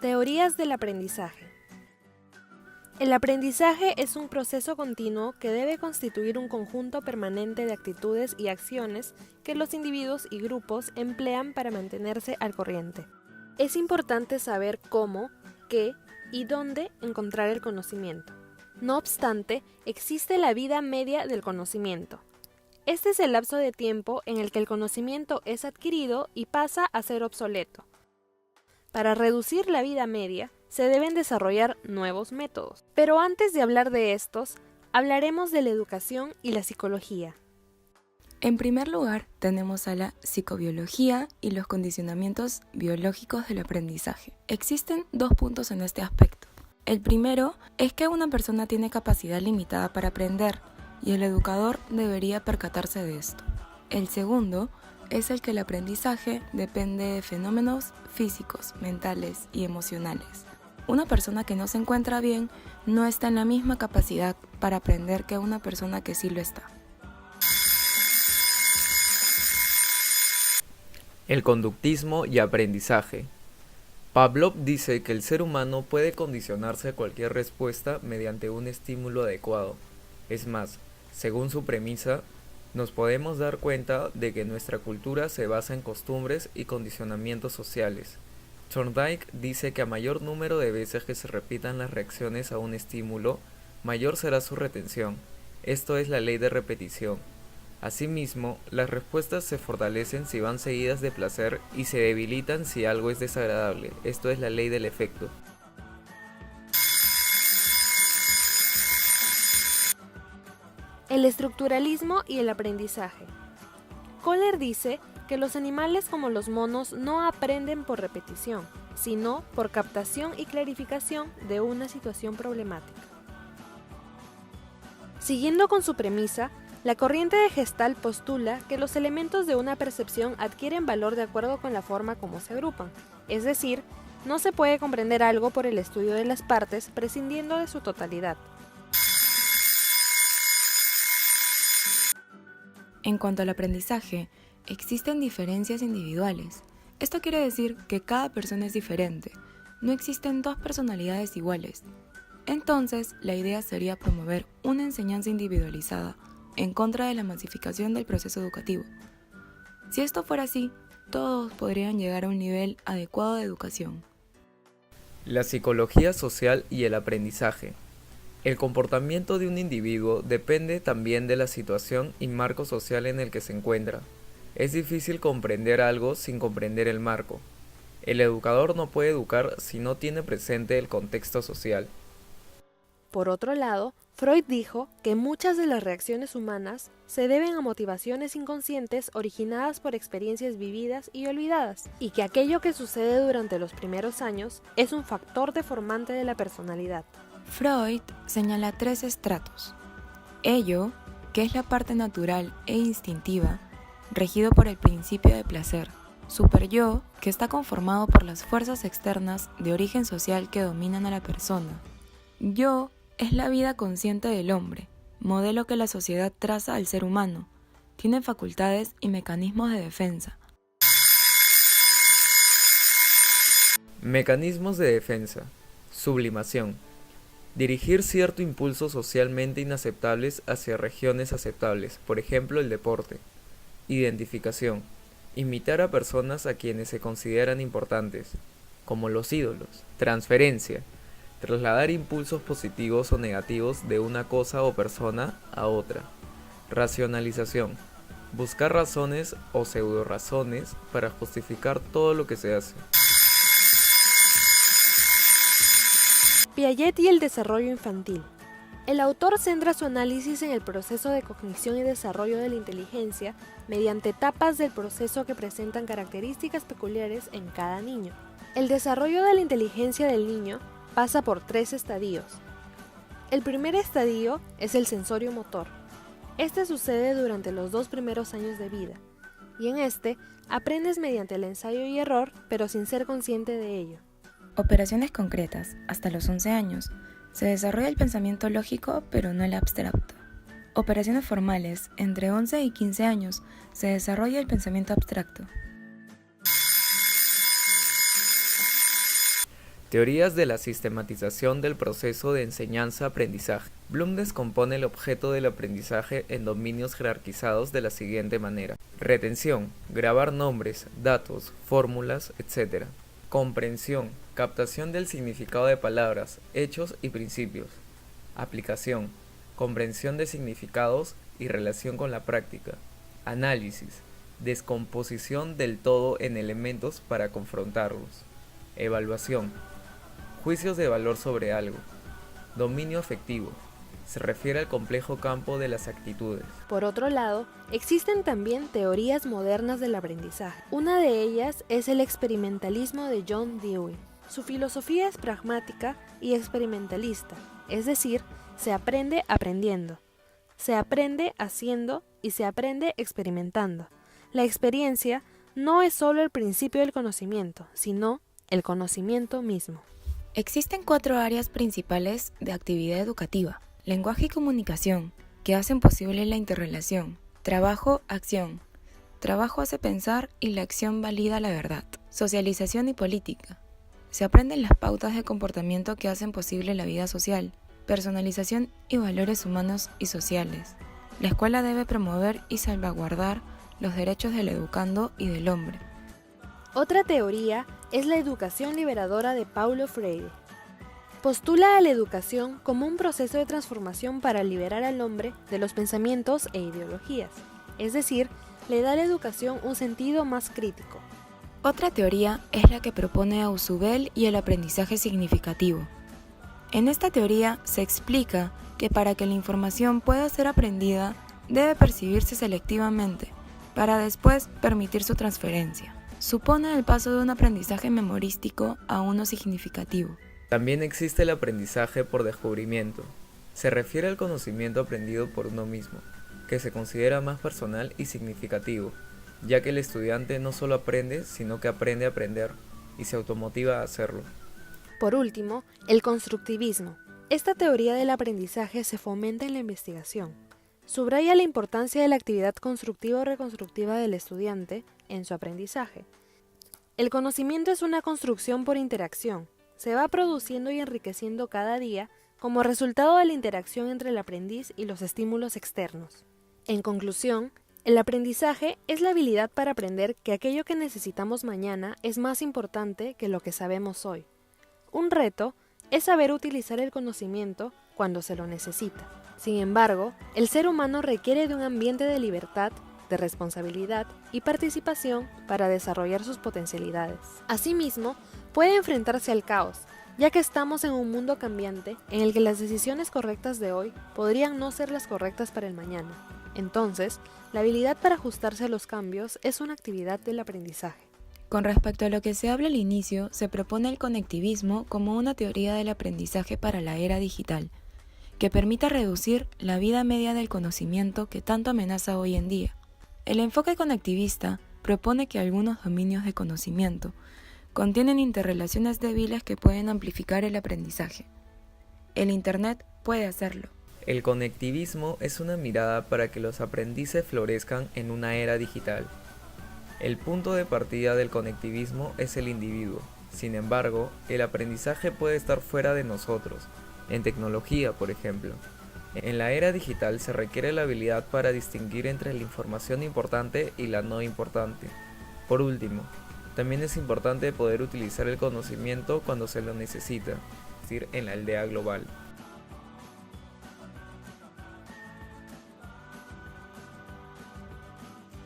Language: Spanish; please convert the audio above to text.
Teorías del aprendizaje. El aprendizaje es un proceso continuo que debe constituir un conjunto permanente de actitudes y acciones que los individuos y grupos emplean para mantenerse al corriente. Es importante saber cómo, qué y dónde encontrar el conocimiento. No obstante, existe la vida media del conocimiento. Este es el lapso de tiempo en el que el conocimiento es adquirido y pasa a ser obsoleto. Para reducir la vida media, se deben desarrollar nuevos métodos. Pero antes de hablar de estos, hablaremos de la educación y la psicología. En primer lugar, tenemos a la psicobiología y los condicionamientos biológicos del aprendizaje. Existen dos puntos en este aspecto. El primero es que una persona tiene capacidad limitada para aprender y el educador debería percatarse de esto. El segundo es el que el aprendizaje depende de fenómenos físicos, mentales y emocionales. Una persona que no se encuentra bien no está en la misma capacidad para aprender que una persona que sí lo está. El conductismo y aprendizaje. Pavlov dice que el ser humano puede condicionarse a cualquier respuesta mediante un estímulo adecuado. Es más, según su premisa, nos podemos dar cuenta de que nuestra cultura se basa en costumbres y condicionamientos sociales. Thorndike dice que a mayor número de veces que se repitan las reacciones a un estímulo, mayor será su retención. Esto es la ley de repetición. Asimismo, las respuestas se fortalecen si van seguidas de placer y se debilitan si algo es desagradable. Esto es la ley del efecto. El estructuralismo y el aprendizaje. Kohler dice que los animales como los monos no aprenden por repetición, sino por captación y clarificación de una situación problemática. Siguiendo con su premisa, la corriente de Gestalt postula que los elementos de una percepción adquieren valor de acuerdo con la forma como se agrupan, es decir, no se puede comprender algo por el estudio de las partes prescindiendo de su totalidad. En cuanto al aprendizaje, existen diferencias individuales. Esto quiere decir que cada persona es diferente, no existen dos personalidades iguales. Entonces, la idea sería promover una enseñanza individualizada en contra de la masificación del proceso educativo. Si esto fuera así, todos podrían llegar a un nivel adecuado de educación. La psicología social y el aprendizaje. El comportamiento de un individuo depende también de la situación y marco social en el que se encuentra. Es difícil comprender algo sin comprender el marco. El educador no puede educar si no tiene presente el contexto social. Por otro lado, Freud dijo que muchas de las reacciones humanas se deben a motivaciones inconscientes originadas por experiencias vividas y olvidadas, y que aquello que sucede durante los primeros años es un factor deformante de la personalidad. Freud señala 3 estratos. Ello, que es la parte natural e instintiva, regido por el principio de placer. Superyo, que está conformado por las fuerzas externas de origen social que dominan a la persona. Yo es la vida consciente del hombre, modelo que la sociedad traza al ser humano. Tiene facultades y mecanismos de defensa. Mecanismos de defensa. Sublimación. Dirigir cierto impulso socialmente inaceptables hacia regiones aceptables, por ejemplo el deporte. Identificación. Imitar a personas a quienes se consideran importantes, como los ídolos. Transferencia. Trasladar impulsos positivos o negativos de una cosa o persona a otra. Racionalización. Buscar razones o pseudorazones para justificar todo lo que se hace. Piaget y el desarrollo infantil. El autor centra su análisis en el proceso de cognición y desarrollo de la inteligencia mediante etapas del proceso que presentan características peculiares en cada niño. El desarrollo de la inteligencia del niño pasa por 3 estadios. El primer estadio es el sensorio motor. Este sucede durante los 2 primeros años de vida, y en este aprendes mediante el ensayo y error, pero sin ser consciente de ello. Operaciones concretas, hasta los 11 años. Se desarrolla el pensamiento lógico, pero no el abstracto. Operaciones formales, entre 11 y 15 años, se desarrolla el pensamiento abstracto. Teorías de la sistematización del proceso de enseñanza-aprendizaje. Bloom descompone el objeto del aprendizaje en dominios jerarquizados de la siguiente manera. Retención, grabar nombres, datos, fórmulas, etc. Comprensión, captación del significado de palabras, hechos y principios. Aplicación, comprensión de significados y relación con la práctica. Análisis, descomposición del todo en elementos para confrontarlos. Evaluación, juicios de valor sobre algo. Dominio afectivo, se refiere al complejo campo de las actitudes. Por otro lado, existen también teorías modernas del aprendizaje. Una de ellas es el experimentalismo de John Dewey. Su filosofía es pragmática y experimentalista, es decir, se aprende aprendiendo, se aprende haciendo y se aprende experimentando. La experiencia no es solo el principio del conocimiento, sino el conocimiento mismo. Existen 4 áreas principales de actividad educativa: lenguaje y comunicación, que hacen posible la interrelación; trabajo, acción. Trabajo hace pensar y la acción valida la verdad. Socialización y política. Se aprenden las pautas de comportamiento que hacen posible la vida social. Personalización y valores humanos y sociales. La escuela debe promover y salvaguardar los derechos del educando y del hombre. Otra teoría es la educación liberadora de Paulo Freire. Postula a la educación como un proceso de transformación para liberar al hombre de los pensamientos e ideologías, es decir, le da a la educación un sentido más crítico. Otra teoría es la que propone Ausubel y el aprendizaje significativo. En esta teoría se explica que para que la información pueda ser aprendida, debe percibirse selectivamente, para después permitir su transferencia. Supone el paso de un aprendizaje memorístico a uno significativo. También existe el aprendizaje por descubrimiento. Se refiere al conocimiento aprendido por uno mismo, que se considera más personal y significativo, ya que el estudiante no solo aprende, sino que aprende a aprender y se automotiva a hacerlo. Por último, el constructivismo. Esta teoría del aprendizaje se fomenta en la investigación. Subraya la importancia de la actividad constructiva o reconstructiva del estudiante en su aprendizaje. El conocimiento es una construcción por interacción. Se va produciendo y enriqueciendo cada día como resultado de la interacción entre el aprendiz y los estímulos externos. En conclusión, el aprendizaje es la habilidad para aprender que aquello que necesitamos mañana es más importante que lo que sabemos hoy. Un reto es saber utilizar el conocimiento cuando se lo necesita. Sin embargo, el ser humano requiere de un ambiente de libertad, de responsabilidad y participación para desarrollar sus potencialidades. Asimismo, puede enfrentarse al caos, ya que estamos en un mundo cambiante en el que las decisiones correctas de hoy podrían no ser las correctas para el mañana. Entonces, la habilidad para ajustarse a los cambios es una actividad del aprendizaje. Con respecto a lo que se habla al inicio, se propone el conectivismo como una teoría del aprendizaje para la era digital, que permita reducir la vida media del conocimiento que tanto amenaza hoy en día. El enfoque conectivista propone que algunos dominios de conocimiento contienen interrelaciones débiles que pueden amplificar el aprendizaje. El Internet puede hacerlo. El conectivismo es una mirada para que los aprendices florezcan en una era digital. El punto de partida del conectivismo es el individuo. Sin embargo, el aprendizaje puede estar fuera de nosotros, en tecnología, por ejemplo. En la era digital se requiere la habilidad para distinguir entre la información importante y la no importante. Por último, también es importante poder utilizar el conocimiento cuando se lo necesita, es decir, en la aldea global.